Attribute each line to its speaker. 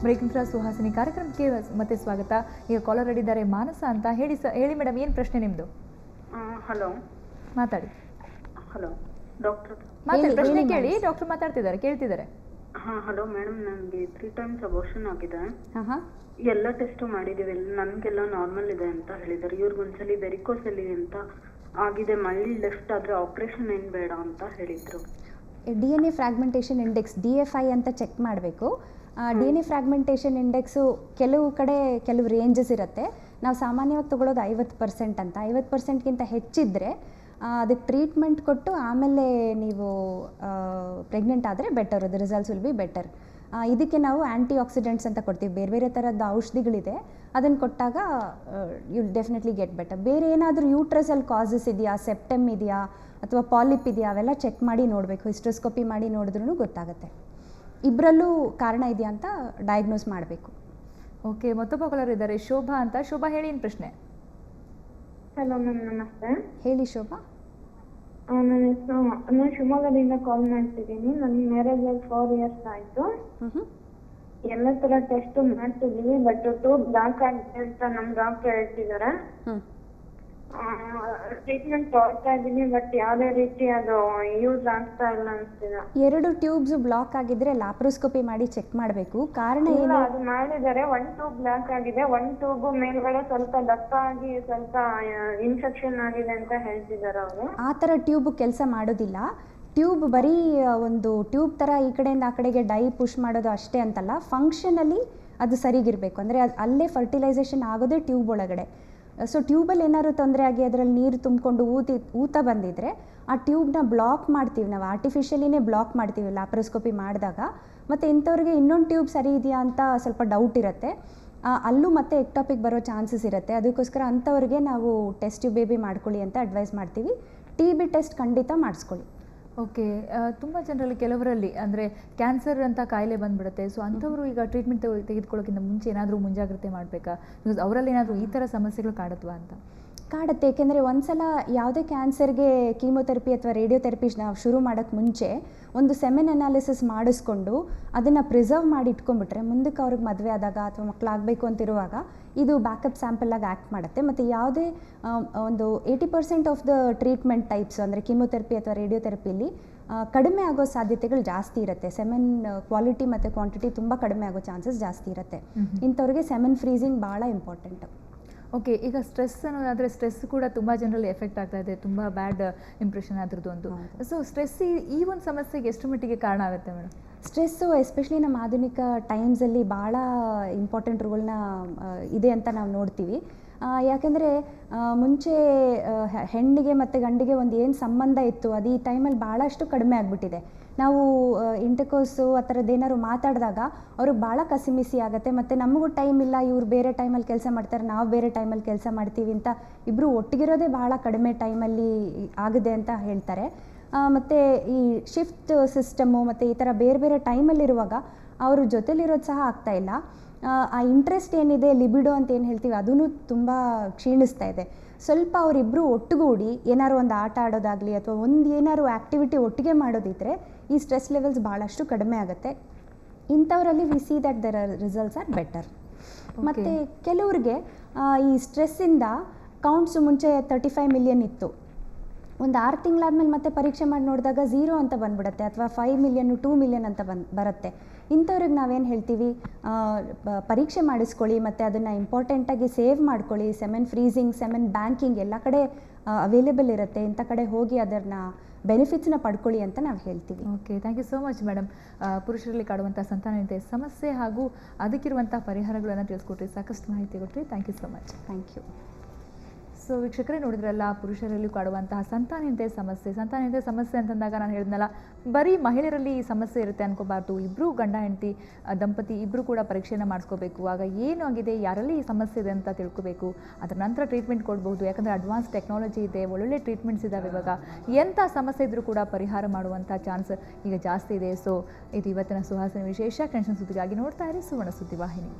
Speaker 1: Breaking class Suhasini ಕಾರ್ಯಕ್ರಮಕ್ಕೆ ಮತ್ತೆ ಸ್ವಾಗತ. ಈಗ ಕಾಲರ್ ರೆಡಿದ್ದಾರೆ ಮಾನಸ ಅಂತ. ಹೇಳಿ ಮೇಡಮ್, ಏನು ಪ್ರಶ್ನೆ ನಿಮ್ಮದು?
Speaker 2: ಹಲೋ,
Speaker 1: ಮಾತಾಡಿ.
Speaker 2: ಹಲೋ ಡಾಕ್ಟರ್,
Speaker 1: ಮಾತಾಡಿ, ಪ್ರಶ್ನೆ ಕೇಳಿ. ಡಾಕ್ಟರ್ ಮಾತಾಡ್ತಿದ್ದಾರೆ, ಕೇಳ್ತಿದ್ದಾರೆ.
Speaker 2: ಹಲೋ ಮೇಡಮ್, ನನಗೆ 3 times ಅಬೋರ್ಷನ್ ಆಗಿದೆ. ಎಲ್ಲ ಟೆಸ್ಟ್ ಮಾಡಿದೀವಿ, ನನಗೆಲ್ಲ ನಾರ್ಮಲ್ ಇದೆ ಅಂತ ಹೇಳಿದ್ದಾರೆ. ಇವ್ರಿಗೊಂದ್ಸಲಿ ವೆರಿಕೋಸಲ್ಲಿ ಅಂತ ಆಗಿದೆ, ಮಳ್ಳಿ ಲೆಫ್ಟ್ ಆದರೆ ಆಪರೇಷನ್ ಏನು ಬೇಡ ಅಂತ ಹೇಳಿದರು.
Speaker 3: DNA ಫ್ರಾಗ್ಮೆಂಟೇಷನ್ ಇಂಡೆಕ್ಸ್ DFI ಅಂತ ಚೆಕ್ ಮಾಡಬೇಕು. DNA ಫ್ರಾಗ್ಮೆಂಟೇಷನ್ ಇಂಡೆಕ್ಸು ಕೆಲವು ಕಡೆ ಕೆಲವು ರೇಂಜಸ್ ಇರುತ್ತೆ. ನಾವು ಸಾಮಾನ್ಯವಾಗಿ ತೊಗೊಳ್ಳೋದು 50% ಅಂತ. 50%ಗಿಂತ ಹೆಚ್ಚಿದ್ದರೆ ಅದಕ್ಕೆ ಟ್ರೀಟ್ಮೆಂಟ್ ಕೊಟ್ಟು ಆಮೇಲೆ ನೀವು ಪ್ರೆಗ್ನೆಂಟ್ ಆದರೆ better, the results will be better. ಇದಕ್ಕೆ ನಾವು ಆ್ಯಂಟಿ ಆಕ್ಸಿಡೆಂಟ್ಸ್ ಅಂತ ಕೊಡ್ತೀವಿ. ಬೇರೆ ಬೇರೆ ಥರದ ಔಷಧಿಗಳಿದೆ, ಅದನ್ನು ಕೊಟ್ಟಾಗ ಯು ಡೆಫಿನೆಟ್ಲಿ ಗೆಟ್ ಬೆಟರ್. ಬೇರೆ ಏನಾದರೂ ಯೂಟ್ರಸಲ್ಲಿ ಕಾಸಸ್ ಇದೆಯಾ, ಸೆಪ್ಟಮ್ ಇದೆಯಾ ಅಥವಾ ಪಾಲಿಪ್ ಇದೆಯಾ, ಅವೆಲ್ಲ ಚೆಕ್ ಮಾಡಿ ನೋಡಬೇಕು. ಹಿಸ್ಟ್ರೋಸ್ಕೋಪಿ ಮಾಡಿ ನೋಡಿದ್ರೂ ಗೊತ್ತಾಗುತ್ತೆ. ಇಬ್ಬರಲ್ಲೂ ಕಾರಣ ಇದೆಯಾ ಅಂತ ಡಯಾಗ್ನೋಸ್ ಮಾಡಬೇಕು.
Speaker 1: ಓಕೆ, ಮತ್ತೊಬ್ಬ ಕಾಲರ್ ಇದ್ದಾರೆ, ಶೋಭಾ ಅಂತ. ಶೋಭಾ, ಹೇಳಿ ಏನು ಪ್ರಶ್ನೆ?
Speaker 4: ಹಲೋ ಮ್ಯಾಮ್, ನಮಸ್ತೆ.
Speaker 3: ಹೇಳಿ ಶೋಭಾ.
Speaker 4: ನನ್ನ ಹೆಸರು, ನಾನು ಶಿವಮೊಗ್ಗದಿಂದ ಕಾಲ್ ಮಾಡ್ತಿದ್ದೀನಿ. ನನ್ನ ಮ್ಯಾರೇಜ್ ಆಗಿ 4 years ಆಯಿತು. ಎಲ್ಲ ಥರ ಟೆಸ್ಟ್ ಮಾಡ್ತಿದ್ದೀವಿ, ಬಟ್ 2 ಬ್ಲಾಕ್ ಆಗಿದೆ ಅಂತ ನಮ್ಮ ಡಾಕ್ಟರ್ ಹೇಳ್ತಿದ್ದಾರೆ. ಟ್ರೀಟ್ಮೆಂಟ್ ತಗೊಳ್ತಾ ಇದ್ದೀನಿ, ಬಟ್ ಯಾವುದೇ ರೀತಿ ಅದು ಯೂಸ್ ಆಗ್ತಾ ಇಲ್ಲ ಅನಿಸ್ತಿದೆ.
Speaker 3: 2 ಟ್ಯೂಬ್ಸ್ ಬ್ಲಾಕ್ ಆಗಿದ್ರೆ ಲ್ಯಾಪ್ರೋಸ್ಕೋಪಿ ಮಾಡಿ ಚೆಕ್ ಮಾಡಬೇಕು. ಕಾರಣ ಏನು?
Speaker 4: ಅದು ಮಾಡಿದ್ದಾರೆ. 1 ಟ್ಯೂಬ್ ಬ್ಲಾಕ್ ಆಗಿದೆ, 1 ಟ್ಯೂಬ್ ಮೇಲ್ಗಡೆ ಸ್ವಲ್ಪ ದಪ್ಪ ಆಗಿ ಸ್ವಲ್ಪ ಇನ್ಫೆಕ್ಷನ್ ಆಗಿದೆ ಅಂತ ಹೇಳ್ತಿದ್ದಾರೆ ಅವರು.
Speaker 3: ಆ ಥರ ಟ್ಯೂಬ್ ಕೆಲಸ ಮಾಡೋದಿಲ್ಲ. ಟ್ಯೂಬ್ ಬರೀ ಒಂದು ಟ್ಯೂಬ್ ಥರ ಈ ಕಡೆಯಿಂದ ಆ ಕಡೆಗೆ ಡೈ ಪುಷ್ ಮಾಡೋದು ಅಷ್ಟೇ ಅಂತಲ್ಲ, ಫಂಕ್ಷನಲ್ಲಿ ಅದು ಸರಿಗಿರಬೇಕು. ಅಂದರೆ ಅಲ್ಲೇ ಫರ್ಟಿಲೈಸೇಷನ್ ಆಗೋದೇ ಟ್ಯೂಬ್ ಒಳಗಡೆ. ಸೊ ಟ್ಯೂಬಲ್ಲಿ ಏನಾದ್ರು ತೊಂದರೆ ಆಗಿ ಅದರಲ್ಲಿ ನೀರು ತುಂಬಿಕೊಂಡು ಊತ ಬಂದಿದ್ದರೆ ಆ ಟ್ಯೂಬ್ನ ಬ್ಲಾಕ್ ಮಾಡ್ತೀವಿ ನಾವು, ಆರ್ಟಿಫಿಷಿಯಲಿನೇ ಬ್ಲಾಕ್ ಮಾಡ್ತೀವಿ ಲ್ಯಾಪ್ರೋಸ್ಕೋಪಿ ಮಾಡಿದಾಗ. ಮತ್ತು ಇಂಥವ್ರಿಗೆ ಇನ್ನೊಂದು ಟ್ಯೂಬ್ ಸರಿ ಇದೆಯಾ ಅಂತ ಸ್ವಲ್ಪ ಡೌಟ್ ಇರುತ್ತೆ, ಅಲ್ಲೂ ಮತ್ತೆ ಎಕ್ಟಾಪಿಕ್ ಬರೋ ಚಾನ್ಸಸ್ ಇರುತ್ತೆ. ಅದಕ್ಕೋಸ್ಕರ ಅಂಥವ್ರಿಗೆ ನಾವು ಟೆಸ್ಟ್ ಟ್ಯೂಬ್ ಬೇಬಿ ಮಾಡ್ಕೊಳ್ಳಿ ಅಂತ ಅಡ್ವೈಸ್ ಮಾಡ್ತೀವಿ. TB ಟೆಸ್ಟ್ ಖಂಡಿತ ಮಾಡಿಸ್ಕೊಳ್ಳಿ.
Speaker 1: ಓಕೆ, ತುಂಬ ಜನರಲ್ಲಿ ಕೆಲವರಲ್ಲಿ ಅಂದರೆ ಕ್ಯಾನ್ಸರ್ ಅಂತ ಕಾಯಿಲೆ ಬಂದುಬಿಡುತ್ತೆ. ಸೊ ಅಂಥವರು ಈಗ ಟ್ರೀಟ್ಮೆಂಟ್ ತೆಗೆದುಕೊಳ್ಳೋಕ್ಕಿಂತ ಮುಂಚೆ ಏನಾದರೂ ಮುಂಜಾಗ್ರತೆ ಮಾಡಬೇಕಾ? ಬಿಕಾಸ್ ಅವರಲ್ಲಿ ಏನಾದರೂ ಈ ಥರ ಸಮಸ್ಯೆಗಳು ಕಾಡುತ್ತವಾ ಅಂತ?
Speaker 3: ಕಾಡುತ್ತೆ. ಏಕೆಂದರೆ ಒಂದು ಸಲ ಯಾವುದೇ ಕ್ಯಾನ್ಸರ್ಗೆ ಕೀಮೊಥೆರಪಿ ಅಥವಾ ರೇಡಿಯೋಥೆರಪಿ ನಾವು ಶುರು ಮಾಡೋಕ್ಕೆ ಮುಂಚೆ ಒಂದು ಸೆಮೆನ್ ಅನಾಲಿಸಿಸ್ ಮಾಡಿಸ್ಕೊಂಡು ಅದನ್ನು ಪ್ರಿಸರ್ವ್ ಮಾಡಿ ಇಟ್ಕೊಂಡ್ಬಿಟ್ರೆ ಮುಂದಕ್ಕೆ ಅವ್ರಿಗೆ ಮದುವೆ ಆದಾಗ ಅಥವಾ ಮಕ್ಕಳಾಗಬೇಕು ಅಂತಿರುವಾಗ ಇದು ಬ್ಯಾಕಪ್ ಸ್ಯಾಂಪಲ್ಲಾಗಿ ಆ್ಯಕ್ಟ್ ಮಾಡುತ್ತೆ. ಮತ್ತು ಯಾವುದೇ ಒಂದು 80% ಆಫ್ ದ ಟ್ರೀಟ್ಮೆಂಟ್ ಟೈಪ್ಸ್ ಅಂದರೆ ಕೀಮೊಥೆರಪಿ ಅಥವಾ ರೇಡಿಯೋಥೆರಪಿಲಿ ಕಡಿಮೆ ಆಗೋ ಸಾಧ್ಯತೆಗಳು ಜಾಸ್ತಿ ಇರುತ್ತೆ. ಸೆಮೆನ್ ಕ್ವಾಲಿಟಿ ಮತ್ತು ಕ್ವಾಂಟಿಟಿ ತುಂಬ ಕಡಿಮೆ ಆಗೋ ಚಾನ್ಸಸ್ ಜಾಸ್ತಿ ಇರುತ್ತೆ. ಇಂಥವ್ರಿಗೆ ಸೆಮೆನ್ ಫ್ರೀಸಿಂಗ್ ಭಾಳ ಇಂಪಾರ್ಟೆಂಟು.
Speaker 1: ಓಕೆ, ಈಗ ಸ್ಟ್ರೆಸ್ ಅನ್ನೋದಾದರೆ ಸ್ಟ್ರೆಸ್ ಕೂಡ ತುಂಬ ಜನರಲ್ಲಿ ಎಫೆಕ್ಟ್ ಆಗ್ತಾ ಇದೆ, ತುಂಬ ಬ್ಯಾಡ್ ಇಂಪ್ರೆಷನ್ ಅದ್ರದ್ದು ಒಂದು. ಸೊ ಸ್ಟ್ರೆಸ್ ಈ ಒಂದು ಸಮಸ್ಯೆಗೆ ಎಷ್ಟು ಮಟ್ಟಿಗೆ ಕಾರಣ ಆಗುತ್ತೆ ಮೇಡಮ್?
Speaker 3: ಸ್ಟ್ರೆಸ್ಸು ಎಸ್ಪೆಷಲಿ ನಮ್ಮ ಆಧುನಿಕ ಟೈಮ್ಸಲ್ಲಿ ಭಾಳ ಇಂಪಾರ್ಟೆಂಟ್ ರೋಲ್ನ ಇದೆ ಅಂತ ನಾವು ನೋಡ್ತೀವಿ. ಯಾಕೆಂದರೆ ಮುಂಚೆ ಹೆಣ್ಣಿಗೆ ಮತ್ತು ಗಂಡಿಗೆ ಒಂದು ಏನು ಸಂಬಂಧ ಇತ್ತು ಅದು ಈ ಟೈಮಲ್ಲಿ ಭಾಳಷ್ಟು ಕಡಿಮೆ ಆಗಿಬಿಟ್ಟಿದೆ. ನಾವು ಇಂಟರ್ಕೋರ್ಸು ಆ ಥರದ್ದು ಏನಾದ್ರು ಮಾತಾಡಿದಾಗ ಅವ್ರಿಗೆ ಭಾಳ ಕಸಿಮಿಸಿ ಆಗುತ್ತೆ. ಮತ್ತು ನಮಗೂ ಟೈಮ್ ಇಲ್ಲ, ಇವ್ರು ಬೇರೆ ಟೈಮಲ್ಲಿ ಕೆಲಸ ಮಾಡ್ತಾರೆ, ನಾವು ಬೇರೆ ಟೈಮಲ್ಲಿ ಕೆಲಸ ಮಾಡ್ತೀವಿ ಅಂತ ಇಬ್ಬರು ಒಟ್ಟಿಗಿರೋದೇ ಭಾಳ ಕಡಿಮೆ ಟೈಮಲ್ಲಿ ಆಗಿದೆ ಅಂತ ಹೇಳ್ತಾರೆ. ಮತ್ತು ಈ ಶಿಫ್ಟ್ ಸಿಸ್ಟಮ್ಮು ಮತ್ತು ಈ ಥರ ಬೇರೆ ಬೇರೆ ಟೈಮಲ್ಲಿರುವಾಗ ಅವರು ಜೊತೆಲಿರೋದು ಸಹ ಆಗ್ತಾಯಿಲ್ಲ. ಆ ಇಂಟ್ರೆಸ್ಟ್ ಏನಿದೆ, ಲಿಬಿಡೋ ಅಂತ ಏನು ಹೇಳ್ತೀವಿ, ಅದೂ ತುಂಬ ಕ್ಷೀಣಿಸ್ತಾ ಇದೆ. ಸ್ವಲ್ಪ ಅವರಿಬ್ಬರು ಒಟ್ಟುಗೂಡಿ ಏನಾದ್ರು ಒಂದು ಆಟ ಆಡೋದಾಗಲಿ ಅಥವಾ ಒಂದು ಏನಾದ್ರು ಆ್ಯಕ್ಟಿವಿಟಿ ಒಟ್ಟಿಗೆ ಮಾಡೋದಿದ್ದರೆ ಈ ಸ್ಟ್ರೆಸ್ ಲೆವೆಲ್ಸ್ ಭಾಳಷ್ಟು ಕಡಿಮೆ ಆಗುತ್ತೆ. ಇಂಥವರಲ್ಲಿ we see that their results are better. ಮತ್ತು ಕೆಲವ್ರಿಗೆ ಈ ಸ್ಟ್ರೆಸ್ಸಿಂದ ಕೌಂಟ್ಸು ಮುಂಚೆ 35 ಮಿಲಿಯನ್ ಇತ್ತು, ಒಂದು 6 ತಿಂಗಳಾದ್ಮೇಲೆ ಮತ್ತೆ ಪರೀಕ್ಷೆ ಮಾಡಿ ನೋಡಿದಾಗ 0 ಅಂತ ಬಂದ್ಬಿಡುತ್ತೆ, ಅಥವಾ 5 ಮಿಲಿಯನ್ 2 ಮಿಲಿಯನ್ ಅಂತ ಬರುತ್ತೆ. ಇಂಥವ್ರಿಗೆ ನಾವೇನು ಹೇಳ್ತೀವಿ, ಪರೀಕ್ಷೆ ಮಾಡಿಸ್ಕೊಳ್ಳಿ ಮತ್ತು ಅದನ್ನು ಇಂಪಾರ್ಟೆಂಟಾಗಿ ಸೇವ್ ಮಾಡ್ಕೊಳ್ಳಿ. ಸೆಮೆನ್ ಫ್ರೀಸಿಂಗ್, ಸೆಮೆನ್ ಬ್ಯಾಂಕಿಂಗ್ ಎಲ್ಲ ಕಡೆ ಅವೈಲೇಬಲ್ ಇರುತ್ತೆ. ಇಂಥ ಕಡೆ ಹೋಗಿ ಅದನ್ನು ಬೆನಿಫಿಟ್ಸ್ನ ಪಡ್ಕೊಳ್ಳಿ ಅಂತ ನಾವು ಹೇಳ್ತೀವಿ.
Speaker 1: Okay, thank you so much madam. ಪುರುಷರಲ್ಲಿ ಕಾಡುವಂಥ ಸಂತಾನಹೀನತೆ ಸಮಸ್ಯೆ ಹಾಗೂ ಅದಕ್ಕಿರುವಂಥ ಪರಿಹಾರಗಳನ್ನು ತಿಳಿಸ್ಕೊಟ್ರಿ, ಸಾಕಷ್ಟು ಮಾಹಿತಿ ಕೊಟ್ರಿ. Thank you so much.
Speaker 3: Thank you.
Speaker 1: So ವೀಕ್ಷಕರೇ, ನೋಡಿದ್ರಲ್ಲ ಪುರುಷರಲ್ಲಿ ಕಾಡುವಂತಹ ಸಂತಾನಹೀನತೆ ಸಮಸ್ಯೆ ಅಂತಂದಾಗ ನಾನು ಹೇಳಿದ್ನಲ್ಲ, ಬರೀ ಮಹಿಳೆಯರಲ್ಲಿ ಈ ಸಮಸ್ಯೆ ಇರುತ್ತೆ ಅನ್ಕೋಬಾರ್ದು. ಇಬ್ಬರು ಗಂಡ ಹೆಂಡತಿ ದಂಪತಿ ಇಬ್ಬರು ಕೂಡ ಪರೀಕ್ಷೆಯನ್ನು ಮಾಡಿಸ್ಕೋಬೇಕು. ಆಗ ಏನು ಆಗಿದೆ, ಯಾರಲ್ಲಿ ಈ ಸಮಸ್ಯೆ ಇದೆ ಅಂತ ತಿಳ್ಕೋಬೇಕು. ಅದರ ನಂತರ ಟ್ರೀಟ್ಮೆಂಟ್ ಕೊಡ್ಬೋದು. ಯಾಕಂದರೆ ಅಡ್ವಾನ್ಸ್ ಟೆಕ್ನಾಲಜಿ ಇದೆ, ಒಳ್ಳೊಳ್ಳೆ ಟ್ರೀಟ್ಮೆಂಟ್ಸ್ ಇದ್ದಾವೆ. ಇವಾಗ ಎಂಥ ಸಮಸ್ಯೆ ಇದ್ದರೂ ಕೂಡ ಪರಿಹಾರ ಮಾಡುವಂಥ ಚಾನ್ಸ್ ಈಗ ಜಾಸ್ತಿ ಇದೆ. ಸೊ ಇದು ಇವತ್ತಿನ ಸುಹಾಸಿನಿ ವಿಶೇಷ. ಟೆನ್ಷನ್ ಸುದ್ದಿಗಾಗಿ ನೋಡ್ತಾ ಇರಿ ಸುವರ್ಣ ಸುದ್ದಿ ವಾಹಿನಿ.